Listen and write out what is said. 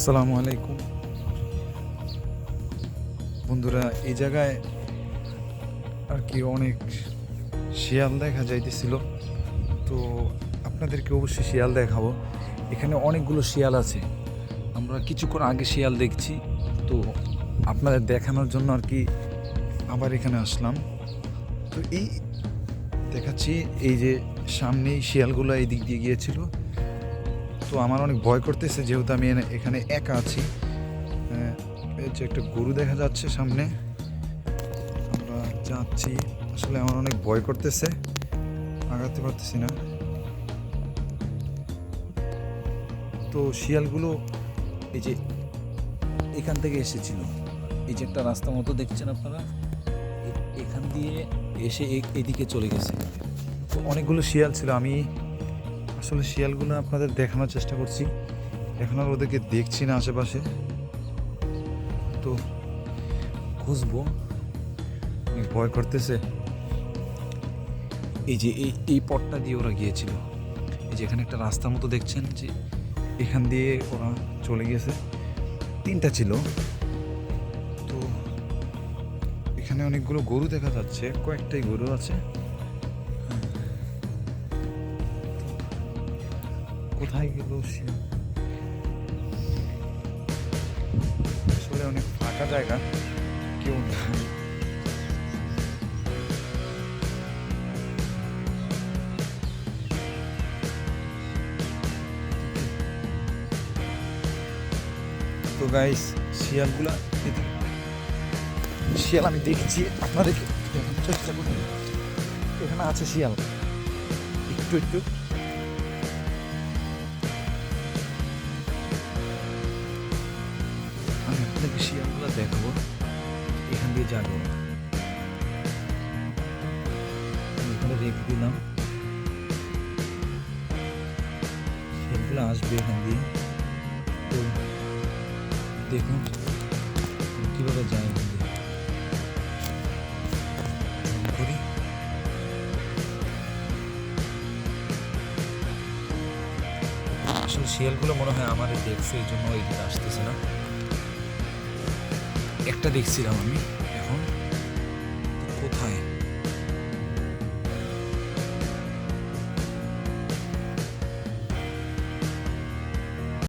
আসসালামু আলাইকুম বন্ধুরা। এই জায়গায় আর কি অনেক শিয়াল দেখা যাইতেছিল, তো আপনাদেরকে অবশ্যই শিয়াল দেখাবো। এখানে অনেকগুলো শিয়াল আছে, আমরা কিছুক্ষণ আগে শিয়াল দেখছি, তো আপনাদের দেখানোর জন্য আর কি আবার এখানে আসলাম। তো এই দেখাচ্ছি, এই যে সামনেই শিয়ালগুলো এই দিক দিয়ে গিয়েছিল। তো আমার অনেক ভয় করতেছে, যেহেতু আমি এখানে একা আছি। এই যে একটা গরু দেখা যাচ্ছে সামনে, আমরা যাচ্ছি। আসলে আমার অনেক ভয় করতেছে, আগাতে পারতেছি না। তো শিয়ালগুলো এই যে এখান থেকে এসেছিল, এই যে একটা রাস্তা মতো দেখছেন আপনারা, এখান দিয়ে এসে এদিকে চলে গেছে। তো অনেকগুলো শিয়াল ছিল, আমি আসলে শিয়ালগুলো আপনাদের দেখানোর চেষ্টা করছি। এখন আর ওদেরকে দেখছি না আশেপাশে, তো খুঁজবো, অনেক ভয় করতেছে। এই যে এই পথটা দিয়ে ওরা গিয়েছিল, এই যে এখানে একটা রাস্তার মতো দেখছেন, যে এখান দিয়ে ওরা চলে গেছে। তিনটা ছিল। তো এখানে অনেকগুলো গরু দেখা যাচ্ছে, কয়েকটাই গরু আছে। কোথায় গেল সে? আসলে অনেক ফাঁকা জায়গা, কেউ নেই। তো গাইস, শিয়ালগুলা শিয়াল আমি দেখছি, আপনাদেরকে দেখানোর চেষ্টা করি। এখানে আছে শিয়াল, একটু একটু। আমি আপনাদেরকে শিয়ালগুলো দেখাবো, এখান দিয়ে যাবো। আমি এখানে রেখে দিলাম, শিয়ালগুলো আসবে এখান দিয়ে। তো দেখুন কীভাবে যায় এখান দিয়ে। করি আসলে শিয়ালগুলো মনে হয় আমাদের দেখছে, এই জন্য এদিকে আসতেছে না। একটা দেখছিলাম আমি, এখন কোথায়